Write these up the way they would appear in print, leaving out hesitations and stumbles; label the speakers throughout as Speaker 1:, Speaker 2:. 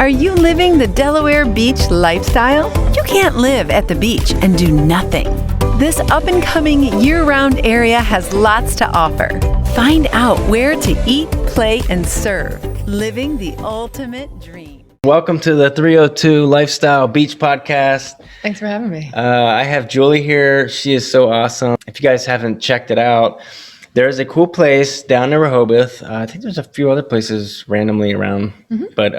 Speaker 1: Are you living the Delaware beach lifestyle? You can't live at the beach and do nothing. This up-and-coming year-round area has lots to offer. Find out where to eat, play, and serve. Living the ultimate dream.
Speaker 2: Welcome to the 302 Lifestyle Beach Podcast.
Speaker 3: Thanks for having me.
Speaker 2: I have Julie here. She is so awesome. If you guys haven't checked it out, there's a cool place down in Rehoboth. I think there's a few other places randomly around, but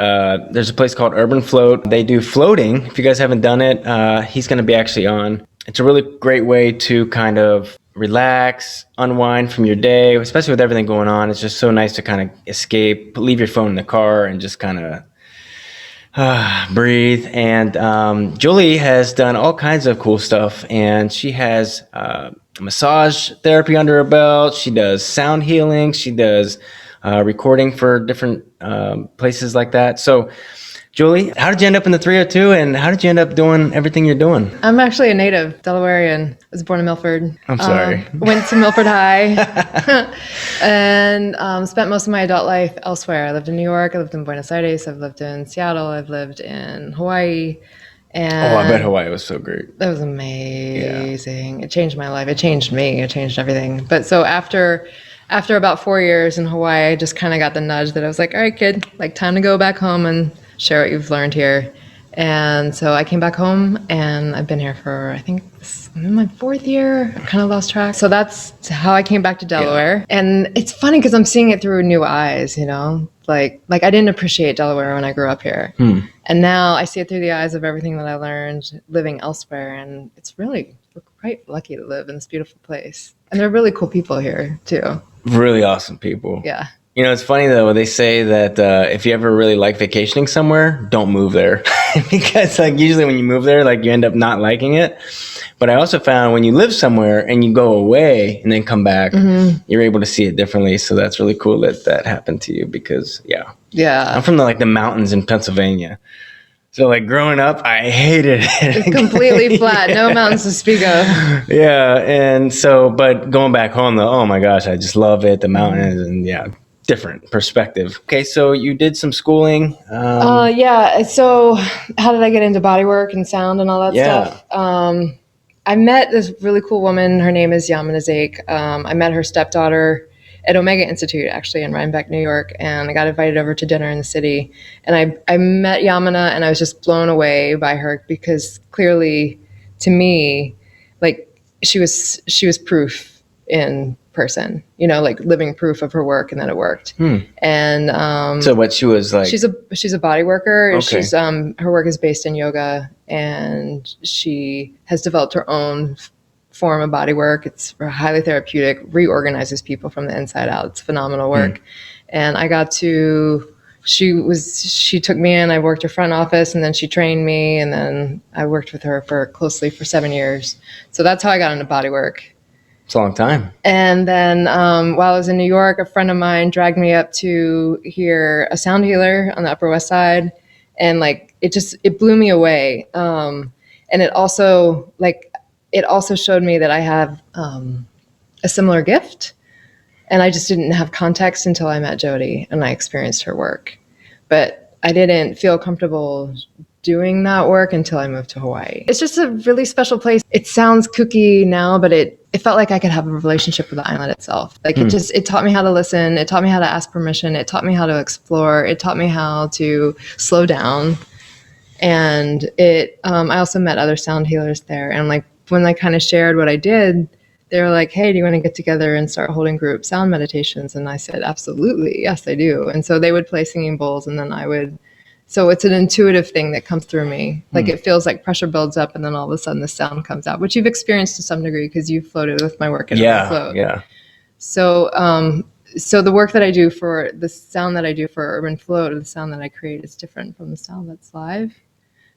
Speaker 2: there's a place called Urban Float. They do floating. If you guys haven't done it, he's going to be actually on. It's a really great way to kind of relax, unwind from your day, especially with everything going on. It's just so nice to kind of escape, leave your phone in the car, and just kind of breathe. And Julie has done all kinds of cool stuff, and she has massage therapy under her belt. She does sound healing. She does recording for different places like that. So Julie, how did you end up in the 302, and how did you end up doing everything you're doing?
Speaker 3: I'm actually a native Delawarean. I was born in Milford.
Speaker 2: I'm sorry.
Speaker 3: Went to Milford High and spent most of my adult life elsewhere. I lived in New York. I lived in Buenos Aires. I've lived in Seattle. I've lived in Hawaii. And
Speaker 2: I bet Hawaii was so great.
Speaker 3: That was amazing. Yeah. It changed my life. It changed me. It changed everything. But so after about 4 years in Hawaii, I just kind of got the nudge that I was like, all right, kid, like time to go back home and share what you've learned here. And so I came back home, and I've been here for, I think, I'm in my 4th year. I kind of lost track. So that's how I came back to Delaware. Yeah. And it's funny because I'm seeing it through new eyes, you know? Like I didn't appreciate Delaware when I grew up here. And now I see it through the eyes of everything that I learned living elsewhere. And it's really, we're quite lucky to live in this beautiful place. And they're really cool people here, too.
Speaker 2: Really awesome people.
Speaker 3: Yeah.
Speaker 2: You know, it's funny, though, they say that if you ever really like vacationing somewhere, don't move there. Because, like, usually when you move there, like, you end up not liking it. But I also found when you live somewhere and you go away and then come back, you're able to see it differently. So that's really cool that happened to you because, yeah. I'm from the mountains in Pennsylvania. So, like, growing up, I hated it.
Speaker 3: It's completely flat. Yeah. No mountains to speak of.
Speaker 2: Yeah. And so, but going back home, though, oh, my gosh, I just love it. The mountains and, different perspective. Okay, so you did some schooling.
Speaker 3: Yeah. So how did I get into bodywork and sound and all that stuff? I met this really cool woman. Her name is Yamina Zake. I met her stepdaughter at Omega Institute, actually, in Rhinebeck, New York, and I got invited over to dinner in the city. And I met Yamina, and I was just blown away by her because clearly, to me, like she was proof in person, you know, like living proof of her work and that it worked. And
Speaker 2: so what she was like,
Speaker 3: she's a body worker.
Speaker 2: Okay.
Speaker 3: She's her work is based in yoga, and she has developed her own form of body work. It's highly therapeutic, reorganizes people from the inside out. It's phenomenal work. And I got to, she took me in, I worked her front office, and then she trained me, and then I worked with her closely for 7 years. So that's how I got into body work.
Speaker 2: It's a long time. And
Speaker 3: then while I was in New York, a friend of mine dragged me up to hear a sound healer on the Upper West Side. And like, it blew me away. And it also showed me that I have a similar gift. And I just didn't have context until I met Jody and I experienced her work. But I didn't feel comfortable doing that work until I moved to Hawaii. It's just a really special place. It sounds kooky now, but it felt like I could have a relationship with the island itself. Like it taught me how to listen. It taught me how to ask permission. It taught me how to explore. It taught me how to slow down. And I also met other sound healers there. And like when I kind of shared what I did, they were like, hey, do you want to get together and start holding group sound meditations? And I said, absolutely. Yes, I do. And so they would play singing bowls, and then I would. So it's an intuitive thing that comes through me. Like it feels like pressure builds up, and then all of a sudden the sound comes out, which you've experienced to some degree because you've floated with my work at Float.
Speaker 2: Yeah.
Speaker 3: So the work that I do for the sound that I do for Urban Float, or the sound that I create, is different from the sound that's live.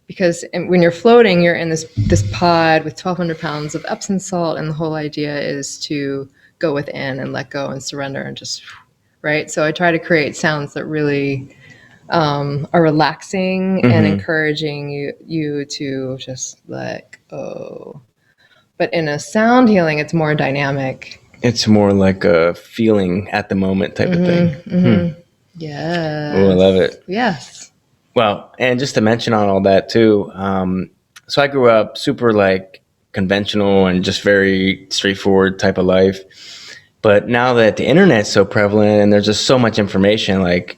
Speaker 3: Because when you're floating, you're in this pod with 1,200 pounds of Epsom salt, and the whole idea is to go within and let go and surrender and just, right? So I try to create sounds that really are relaxing and encouraging you to just let go. But in a sound healing, it's more dynamic.
Speaker 2: It's more like a feeling at the moment type of thing.
Speaker 3: Yeah.
Speaker 2: Oh, I love it.
Speaker 3: Yes.
Speaker 2: Well, and just to mention on all that too, so I grew up super like conventional and just very straightforward type of life. But now that the internet's so prevalent and there's just so much information, like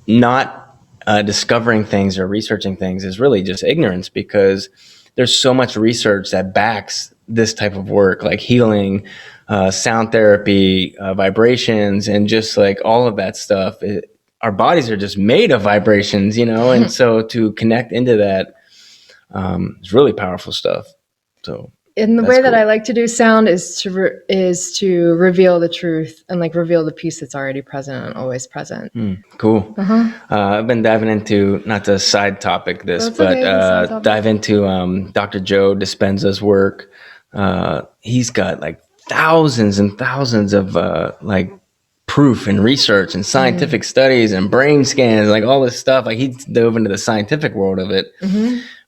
Speaker 2: not discovering things or researching things is really just ignorance, because there's so much research that backs this type of work, like healing, sound therapy, vibrations, and just like all of that stuff. Our bodies are just made of vibrations, and so to connect into that is really powerful stuff. So,
Speaker 3: and the way that I like to do sound is to reveal the truth and like reveal the piece that's already present and always present.
Speaker 2: Cool. I've been diving into, not to side topic this, dive into Dr. Joe Dispenza's work. He's got like thousands and thousands of like proof and research and scientific studies and brain scans, like all this stuff. Like he dove into the scientific world of it,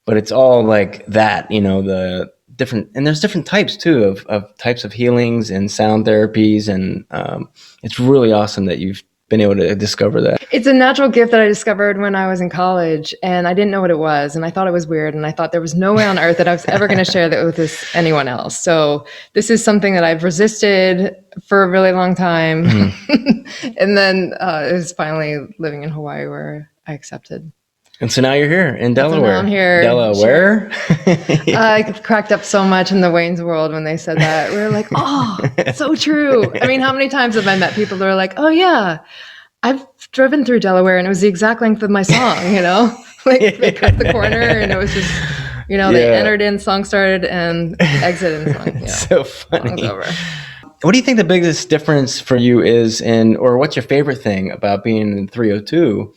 Speaker 2: but it's all like that, the different, and there's different types too of types of healings and sound therapies. And it's really awesome that you've been able to discover that.
Speaker 3: It's a natural gift that I discovered when I was in college, and I didn't know what it was, and I thought it was weird, and I thought there was no way on earth that I was ever going to share that with anyone else. So this is something that I've resisted for a really long time. And then it was finally living in Hawaii where I accepted.
Speaker 2: And so now you're here in Delaware.
Speaker 3: So I'm here.
Speaker 2: Delaware?
Speaker 3: I cracked up so much in the Wayne's World when they said that. We were like, oh, so true. I mean, how many times have I met people that are like, oh yeah, I've driven through Delaware and it was the exact length of my song, like they cut the corner and it was just, they entered in, song started, and exited, and song.
Speaker 2: So funny.
Speaker 3: Song's over.
Speaker 2: What do you think the biggest difference for you is or what's your favorite thing about being in 302?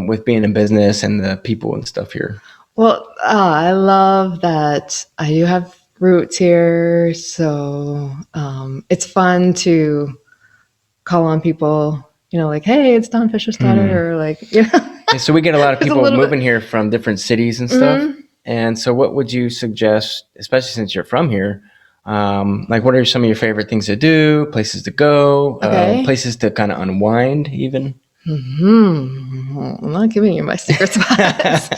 Speaker 2: With being in business and the people and stuff here?
Speaker 3: Well, I love that you have roots here. So it's fun to call on people, like, hey, it's Don Fisher's daughter, or like,
Speaker 2: So we get a lot of people moving here from different cities and stuff. And so what would you suggest, especially since you're from here, like what are some of your favorite things to do, places to go, places to kind of unwind even?
Speaker 3: I'm not giving you my secret spots.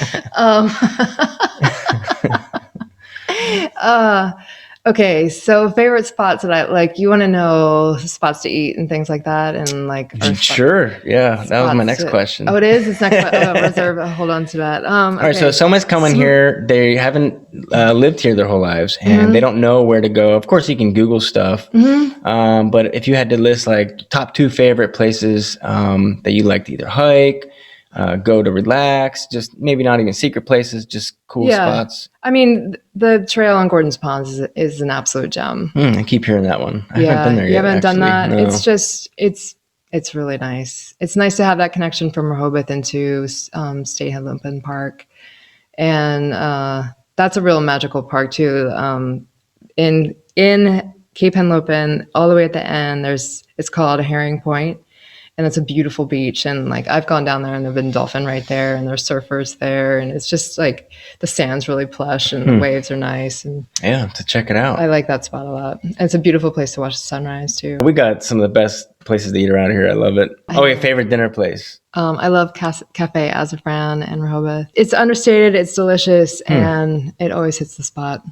Speaker 3: Okay, so favorite spots that I like. You want to know spots to eat and things like that, and like.
Speaker 2: Sure, yeah, that was my next question.
Speaker 3: Oh, it is. It's next. Reserve. Hold on to that.
Speaker 2: All right, so someone's coming here. They haven't lived here their whole lives, and they don't know where to go. Of course, you can Google stuff, but if you had to list like top 2 favorite places that you like to either hike, go to relax, just maybe not even secret places, just cool spots.
Speaker 3: I mean, the trail on Gordon's Ponds is an absolute gem.
Speaker 2: I keep hearing that one. I haven't been there yet.
Speaker 3: You haven't done that?
Speaker 2: No.
Speaker 3: It's just, it's really nice. It's nice to have that connection from Rehoboth into State Henlopen Park. And that's a real magical park too. In Cape Henlopen, all the way at the end, it's called Herring Point. And it's a beautiful beach. And like, I've gone down there and there've been dolphin right there and there's surfers there. And it's just like, the sand's really plush and the waves are nice. And
Speaker 2: to check it out.
Speaker 3: I like that spot a lot. And it's a beautiful place to watch the sunrise too.
Speaker 2: We got some of the best places to eat around here. I love it. Your favorite dinner place?
Speaker 3: I love Cafe Azafran in Rehoboth. It's understated, it's delicious, and it always hits the spot.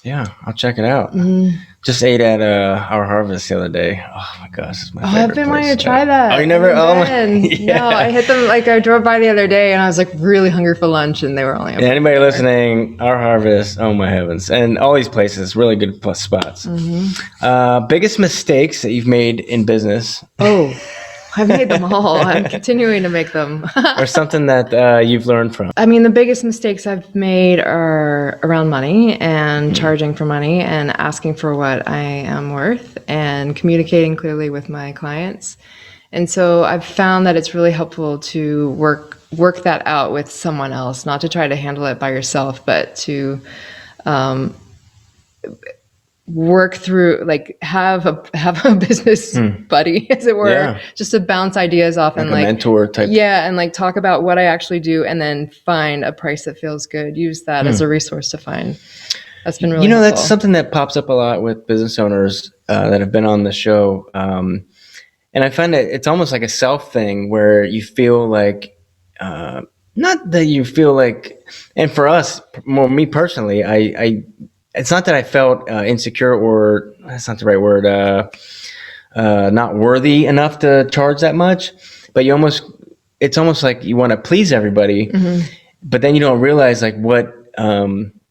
Speaker 2: Yeah, I'll check it out. Just ate at Our Harvest the other day. Oh my gosh, it's my favorite
Speaker 3: I've been wanting to try that.
Speaker 2: Oh, you never?
Speaker 3: No, I hit them, like I drove by the other day and I was like really hungry for lunch and they were only open.
Speaker 2: Anybody listening, Our Harvest, oh my heavens. And all these places, really good plus spots. Biggest mistakes that you've made in business?
Speaker 3: Oh, I've made them all. I'm continuing to make them.
Speaker 2: Or something that you've learned from?
Speaker 3: I mean, the biggest mistakes I've made are around money and charging for money and asking for what I am worth and communicating clearly with my clients. And so I've found that it's really helpful to work that out with someone else, not to try to handle it by yourself, but to work through, like have a business buddy, as it were, just to bounce ideas off and
Speaker 2: like a mentor type.
Speaker 3: Yeah, and like talk about what I actually do, and then find a price that feels good. Use that as a resource to find. That's been really helpful.
Speaker 2: That's something that pops up a lot with business owners that have been on the show, and I find that it's almost like a self thing where you feel like not that you feel like, and for us, more me personally, I it's not that I felt insecure, or that's not the right word, not worthy enough to charge that much, but it's almost like you want to please everybody, but then you don't realize like what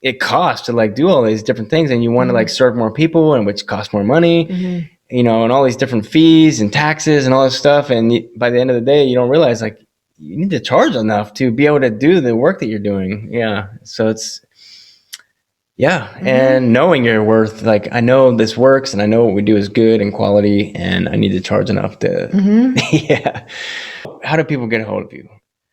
Speaker 2: it costs to like do all these different things, and you want to like serve more people, and which costs more money, you know, and all these different fees and taxes and all this stuff, and by the end of the day, you don't realize like you need to charge enough to be able to do the work that you're doing. Yeah, so it's and knowing your worth, like I know this works, and I know what we do is good and quality, and I need to charge enough to yeah. How do people get a hold of you?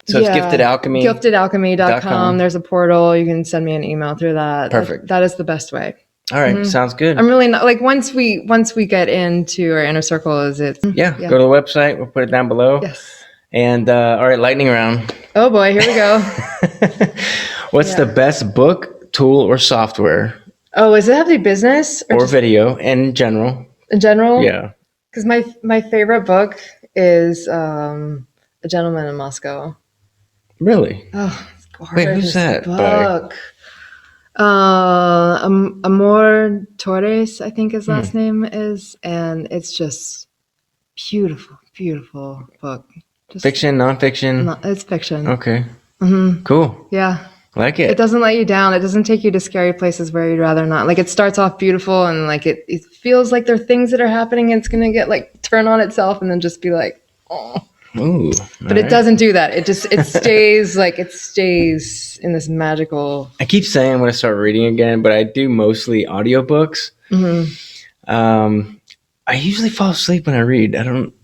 Speaker 2: So it's Gifted Alchemy.
Speaker 3: giftedalchemy.com. There's a portal. You can send me an email through that.
Speaker 2: Perfect.
Speaker 3: That is the best way.
Speaker 2: All right. Sounds good.
Speaker 3: I'm really not like once we get into our inner circle, is it?
Speaker 2: Yeah. Go to the website. We'll put it down below.
Speaker 3: Yes.
Speaker 2: And all right, lightning round.
Speaker 3: Oh boy, here we go.
Speaker 2: What's the best book, tool, or software?
Speaker 3: Oh, does it have to be business
Speaker 2: or video in general?
Speaker 3: In general?
Speaker 2: Yeah.
Speaker 3: Because my favorite book is A Gentleman in Moscow.
Speaker 2: Really?
Speaker 3: Oh, it's gorgeous.
Speaker 2: Wait, who's that?
Speaker 3: Book. Amor Torres, I think his last name is, and it's just beautiful, beautiful book. Just
Speaker 2: fiction, nonfiction?
Speaker 3: It's fiction.
Speaker 2: Okay.
Speaker 3: Mm-hmm.
Speaker 2: Cool.
Speaker 3: Yeah.
Speaker 2: Like it.
Speaker 3: It doesn't let you down. It doesn't take you to scary places where you'd rather not. Like it starts off beautiful, and like it feels like there are things that are happening, and it's gonna get like turn on itself, and then just be like, oh.
Speaker 2: Ooh.
Speaker 3: But it doesn't do that. It stays like it stays in this magical.
Speaker 2: I keep saying I'm going to start reading again, but I do mostly audiobooks. I usually fall asleep when I read.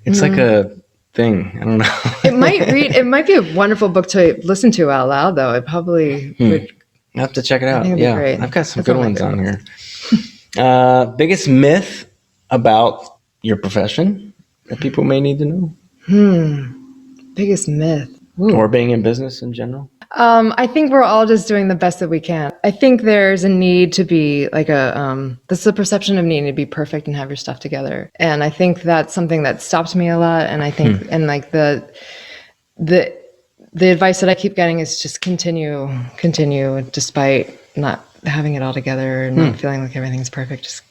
Speaker 2: It's like a thing. I don't know.
Speaker 3: It might be a wonderful book to listen to out loud, though. It probably would.
Speaker 2: I have to check it out.
Speaker 3: Yeah, great.
Speaker 2: I've got some good ones on here. Biggest myth about your profession that people may need to know?
Speaker 3: Biggest myth.
Speaker 2: Ooh. Or being in business in general?
Speaker 3: I think we're all just doing the best that we can. I think there's a need to be like this is the perception of needing to be perfect and have your stuff together. And I think that's something that stops me a lot. And I think, and like the advice that I keep getting is just continue despite not having it all together, not feeling like everything's perfect. Just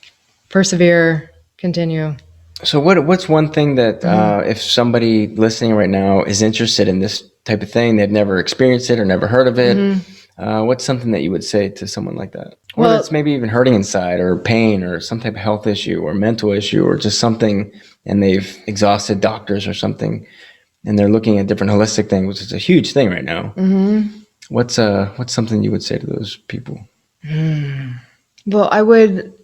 Speaker 3: persevere, continue.
Speaker 2: So what's one thing that if somebody listening right now is interested in this type of thing, they've never experienced it or never heard of it, what's something that you would say to someone like that? Or that's maybe even hurting inside, or pain, or some type of health issue or mental issue, or just something, and they've exhausted doctors or something, and they're looking at different holistic things, which is a huge thing right now. What's something you would say to those people?
Speaker 3: Well, I would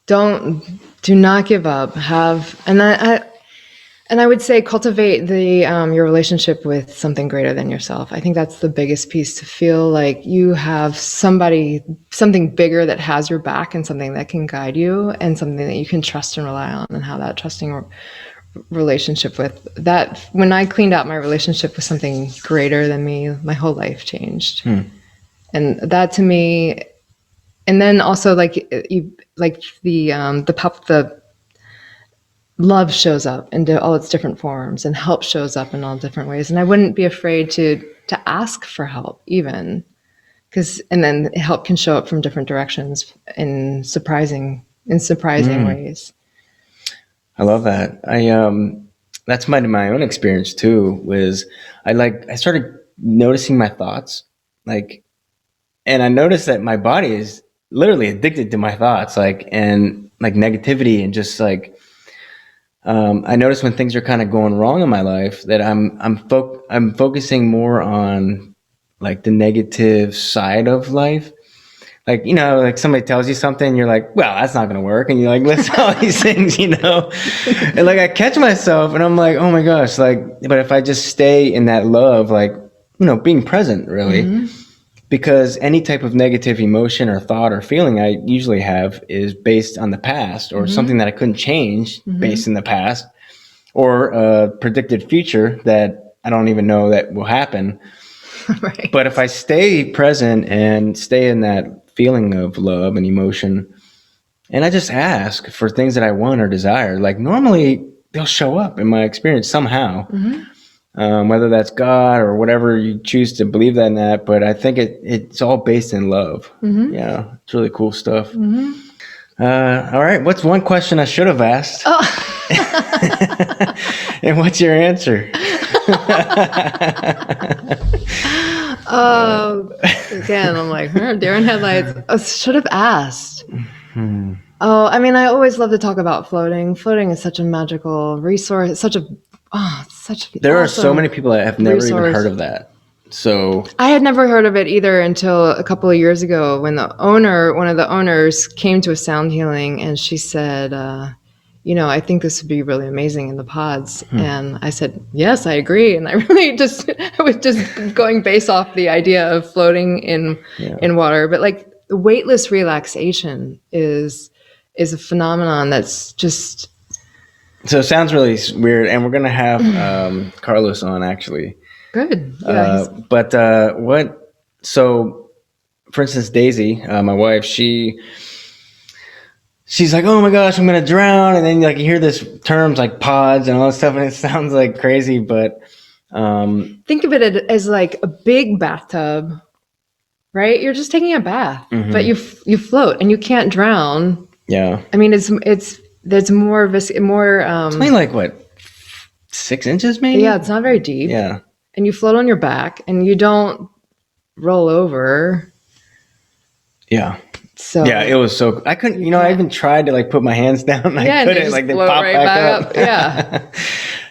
Speaker 3: do not give up. And I would say cultivate your relationship with something greater than yourself. I think that's the biggest piece, to feel like you have something bigger that has your back, and something that can guide you, and something that you can trust and rely on, and how that trusting relationship with that. When I cleaned out my relationship with something greater than me, my whole life changed. And that to me, and then also the love shows up in all its different forms, and help shows up in all different ways. And I wouldn't be afraid to ask for help, even and then help can show up from different directions in surprising ways.
Speaker 2: I love that. That's my own experience too, was I started noticing my thoughts, and I noticed that my body is literally addicted to my thoughts, and negativity, and just I notice when things are kind of going wrong in my life, that I'm focusing more on the negative side of life. Somebody tells you something, you're like, well, that's not going to work. And you list all these things, and I catch myself, and I'm like, oh my gosh, but if I just stay in that love, being present really, because any type of negative emotion or thought or feeling I usually have is based on the past, or something that I couldn't change based in the past, or a predicted future that I don't even know that will happen.
Speaker 3: Right.
Speaker 2: But if I stay present and stay in that feeling of love and emotion, and I just ask for things that I want or desire, normally they'll show up in my experience somehow. whether that's God or whatever you choose to believe that in that. But I think it's all based in love. Yeah, it's really cool stuff. All right, what's one question I should have asked? And what's your answer?
Speaker 3: Again, I'm like, deer in headlights. I should have asked. Oh, I mean, I always love to talk about floating. Floating is such a magical resource.
Speaker 2: There are so many people that have never even heard of that. So
Speaker 3: I had never heard of it either until a couple of years ago when one of the owners came to a sound healing, and she said, I think this would be really amazing in the pods. And I said, yes, I agree. And I really I was just going based off the idea of floating in water. But like the weightless relaxation is a phenomenon that's just.
Speaker 2: So it sounds really weird. And we're going to have Carlos on actually.
Speaker 3: Good. Yeah,
Speaker 2: so for instance, Daisy, my wife, she's like, oh my gosh, I'm going to drown. And then like you hear this terms like pods and all this stuff, and it sounds like crazy, but
Speaker 3: think of it as like a big bathtub, right? You're just taking a bath, but you float and you can't drown.
Speaker 2: Yeah.
Speaker 3: I mean, there's more
Speaker 2: it's only like what, 6 inches maybe?
Speaker 3: Yeah, it's not very deep.
Speaker 2: Yeah.
Speaker 3: And you float on your back and you don't roll over.
Speaker 2: Yeah.
Speaker 3: So
Speaker 2: yeah, it was so, I couldn't, I even tried to like put my hands down. And I couldn't, like they pop
Speaker 3: right
Speaker 2: back up.
Speaker 3: Yeah.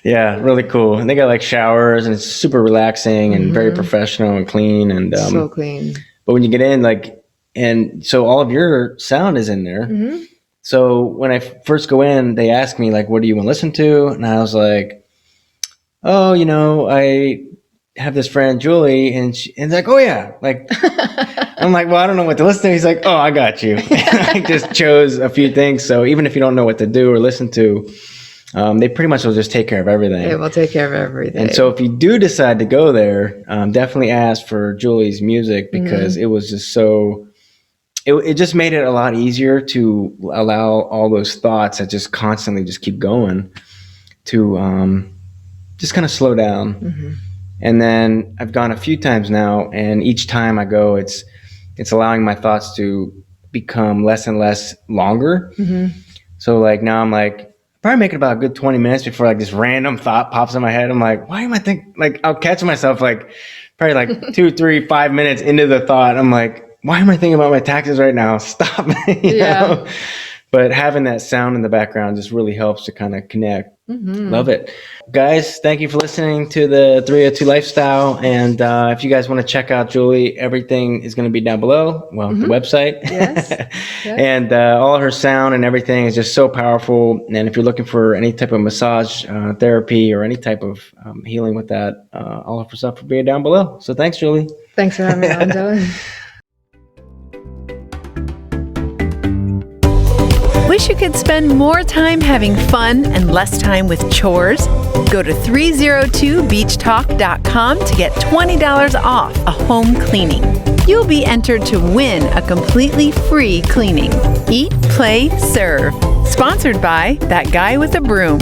Speaker 2: Yeah, really cool. And they got like showers and it's super relaxing and very professional and clean. And
Speaker 3: so clean.
Speaker 2: But when you get in, like, and so all of your sound is in there. So when I first go in, they ask me like, what do you want to listen to? And I was like, oh, I have this friend, Julie, and it's like, oh yeah. Like, I'm like, well, I don't know what to listen to. He's like, oh, I got you. I just chose a few things. So even if you don't know what to do or listen to, they pretty much will just take care of everything.
Speaker 3: It will take care of everything.
Speaker 2: And so if you do decide to go there, definitely ask for Julie's music because it was just so, it just made it a lot easier to allow all those thoughts that just constantly just keep going to just kind of slow down. And then I've gone a few times now, and each time I go, it's allowing my thoughts to become less and less longer. So like now I'm like, probably make it about a good 20 minutes before like this random thought pops in my head. I'm like, why am I thinking? Like I'll catch myself like probably like 2, 3, 5 minutes into the thought. I'm like, why am I thinking about my taxes right now? Stop. you know? But having that sound in the background just really helps to kind of connect. Love it. Guys, thank you for listening to the 302 Lifestyle. And if you guys want to check out Julie, everything is going to be down below. Well, the website.
Speaker 3: Yes.
Speaker 2: And all her sound and everything is just so powerful. And if you're looking for any type of massage therapy or any type of healing with that, all of her stuff will be down below. So thanks, Julie.
Speaker 3: Thanks for having me on, Dylan.
Speaker 1: Wish you could spend more time having fun and less time with chores? Go to 302beachtalk.com to get $20 off a home cleaning. You'll be entered to win a completely free cleaning. Eat, play, serve. Sponsored by That Guy with a Broom.